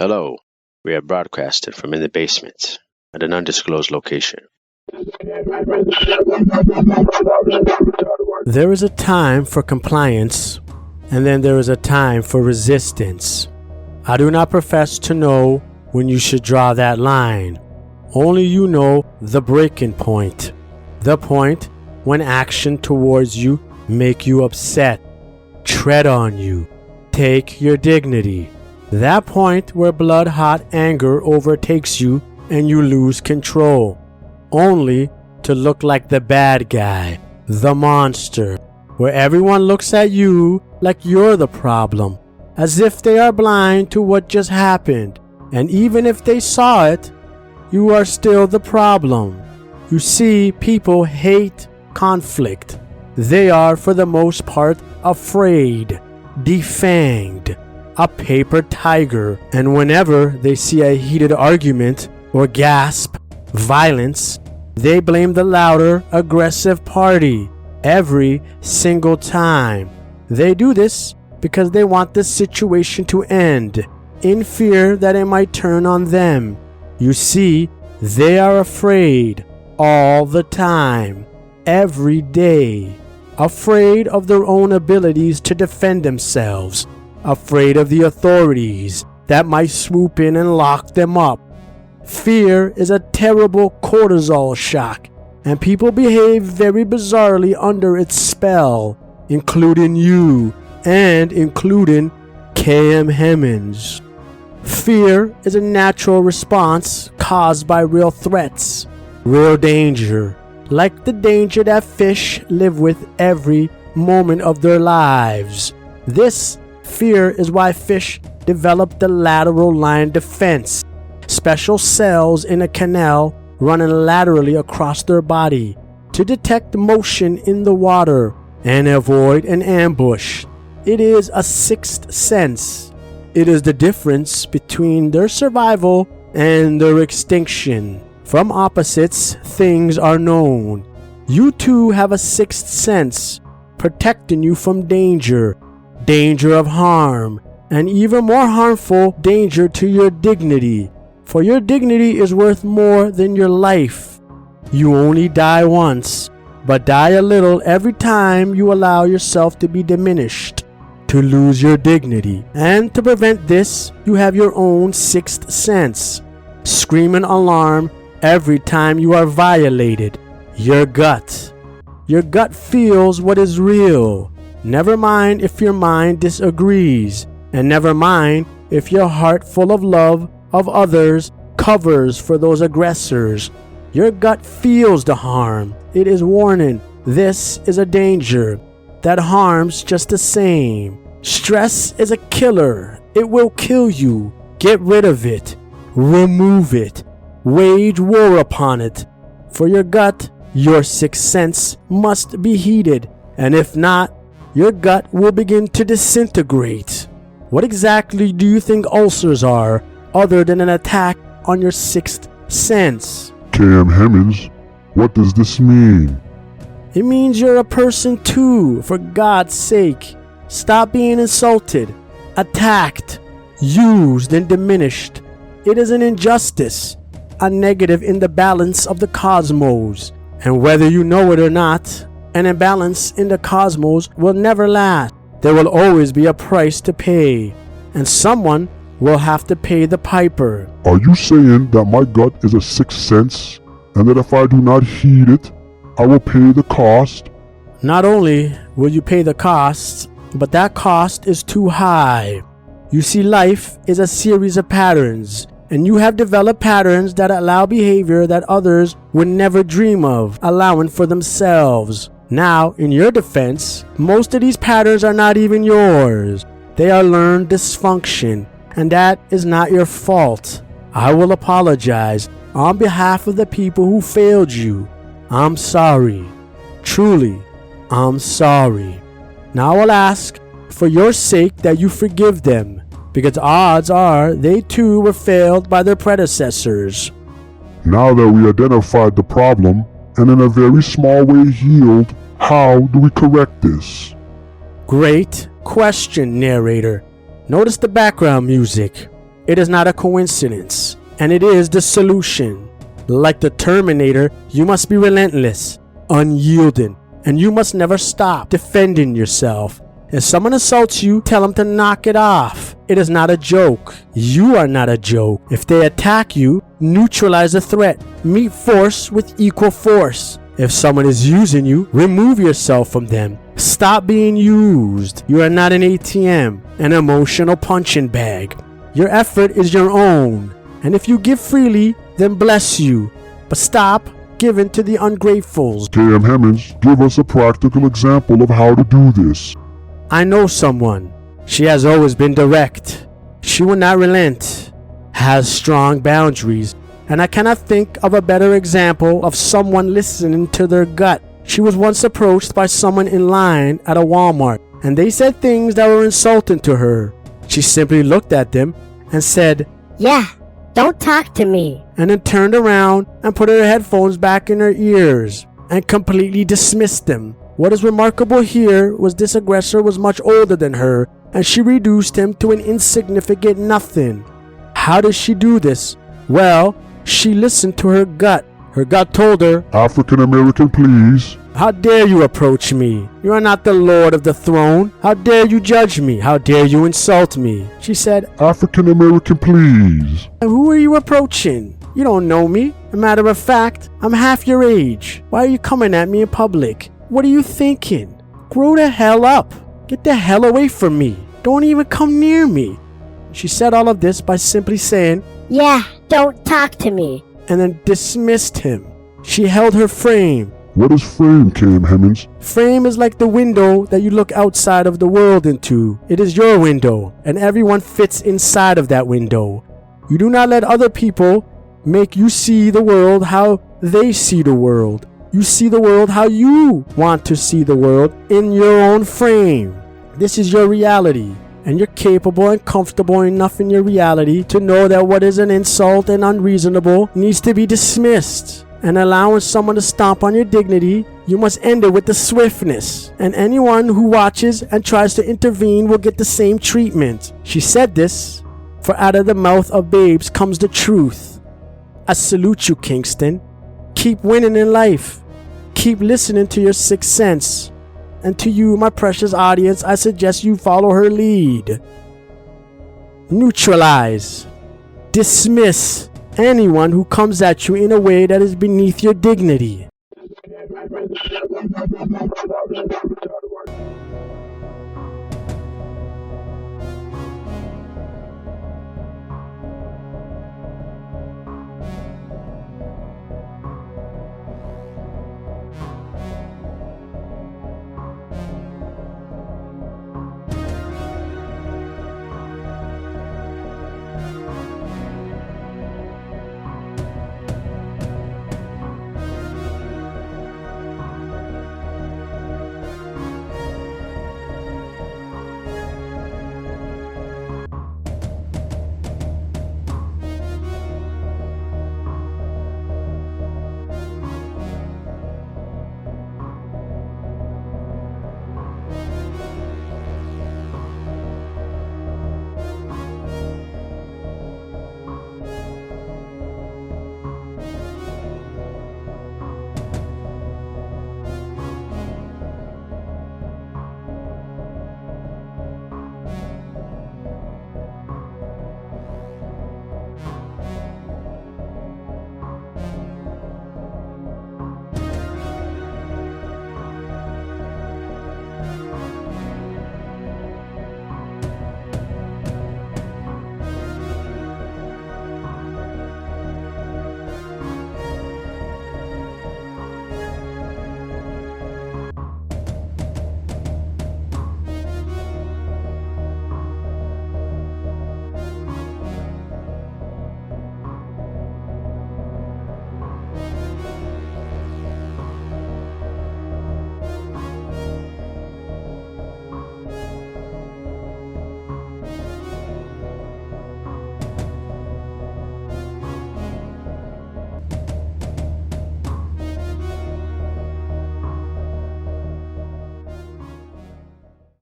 Hello, we are broadcasting from in the basement at an undisclosed location. There is a time for compliance, and then there is a time for resistance. I do not profess to know when you should draw that line. Only you know the breaking point. The point when action towards you make you upset, tread on you, take your dignity. That point where blood-hot anger overtakes you and you lose control, only to look like the bad guy, the monster, where everyone looks at you like you're the problem, as if they are blind to what just happened, and even if they saw it, you are still the problem. You see, people hate conflict. They are, for the most part, afraid, defanged, a paper tiger, and whenever they see a heated argument or gasp violence, they blame the louder, aggressive party every single time. They do this because they want the situation to end, in fear that it might turn on them. You see, they are afraid all the time, every day, afraid of their own abilities to defend themselves, afraid of the authorities that might swoop in and lock them up. Fear is a terrible cortisol shock, and people behave very bizarrely under its spell, including you, and including K.M. Hemmans. Fear is a natural response caused by real threats, real danger, like the danger that fish live with every moment of their lives. This fear is why fish develop the lateral line defense, special cells in a canal running laterally across their body to detect motion in the water and avoid an ambush. It is a sixth sense. It is the difference between their survival and their extinction. From opposites, things are known. You too have a sixth sense, protecting you from danger of harm, and even more harmful danger to your dignity. For your dignity is worth more than your life. You only die once, but die a little every time you allow yourself to be diminished, to lose your dignity. And to prevent this, you have your own sixth sense, screaming alarm every time you are violated. Your gut. Your gut feels what is real. Never mind if your mind disagrees, and never mind if your heart full of love of others covers for those aggressors. Your gut feels the harm. It is warning. This is a danger that harms just the same. Stress is a killer. It will kill you. Get rid of it. Remove it. Wage war upon it. For your gut, your sixth sense must be heated, and if not, your gut will begin to disintegrate. What exactly do you think ulcers are, other than an attack on your sixth sense? K.M. Hemmans, what does this mean? It means you're a person too, for God's sake. Stop being insulted, attacked, used, and diminished. It is an injustice, a negative in the balance of the cosmos. And whether you know it or not, an imbalance in the cosmos will never last. There will always be a price to pay, and someone will have to pay the piper. Are you saying that my gut is a sixth sense, and that if I do not heed it, I will pay the cost? Not only will you pay the cost, but that cost is too high. You see, life is a series of patterns, and you have developed patterns that allow behavior that others would never dream of allowing for themselves. Now, in your defense, most of these patterns are not even yours. They are learned dysfunction, and that is not your fault. I will apologize on behalf of the people who failed you. I'm sorry. Truly, I'm sorry. Now I'll ask for your sake that you forgive them, because odds are they too were failed by their predecessors. Now that we identified the problem, and in a very small way healed, how do we correct this? Great question, narrator. Notice the background music. It is not a coincidence, and it is the solution. Like the Terminator, you must be relentless, unyielding, and you must never stop defending yourself. If someone assaults you, tell them to knock it off. It is not a joke. You are not a joke. If they attack you, neutralize the threat. Meet force with equal force. If someone is using you, remove yourself from them. Stop being used. You are not an ATM, an emotional punching bag. Your effort is your own. And if you give freely, then bless you. But stop giving to the ungratefuls. KM Hemmans, give us a practical example of how to do this. I know someone. She has always been direct. She will not relent, has strong boundaries, and I cannot think of a better example of someone listening to their gut. She was once approached by someone in line at a Walmart, and they said things that were insulting to her. She simply looked at them and said, "Yeah, don't talk to me," and then turned around and put her headphones back in her ears and completely dismissed them. What is remarkable here was this aggressor was much older than her, and she reduced him to an insignificant nothing. How did she do this? Well, she listened to her gut. Her gut told her, African American, please. "How dare you approach me? You are not the Lord of the throne. How dare you judge me? How dare you insult me?" She said, African American, please. "Who are you approaching? You don't know me. A matter of fact, I'm half your age. Why are you coming at me in public? What are you thinking? Grow the hell up. Get the hell away from me. Don't even come near me." She said all of this by simply saying, "Yeah, don't talk to me," and then dismissed him. She held her frame. What is frame, KM Hemmans? Frame is like the window that you look outside of the world into. It is your window, and everyone fits inside of that window. You do not let other people make you see the world how they see the world. You see the world how you want to see the world in your own frame. This is your reality, and you're capable and comfortable enough in your reality to know that what is an insult and unreasonable needs to be dismissed. And allowing someone to stomp on your dignity, you must end it with the swiftness. And anyone who watches and tries to intervene will get the same treatment. She said this, for out of the mouth of babes comes the truth. I salute you, Kingston. Keep winning in life. Keep listening to your sixth sense. And to you, my precious audience, I suggest you follow her lead. Neutralize. Dismiss anyone who comes at you in a way that is beneath your dignity.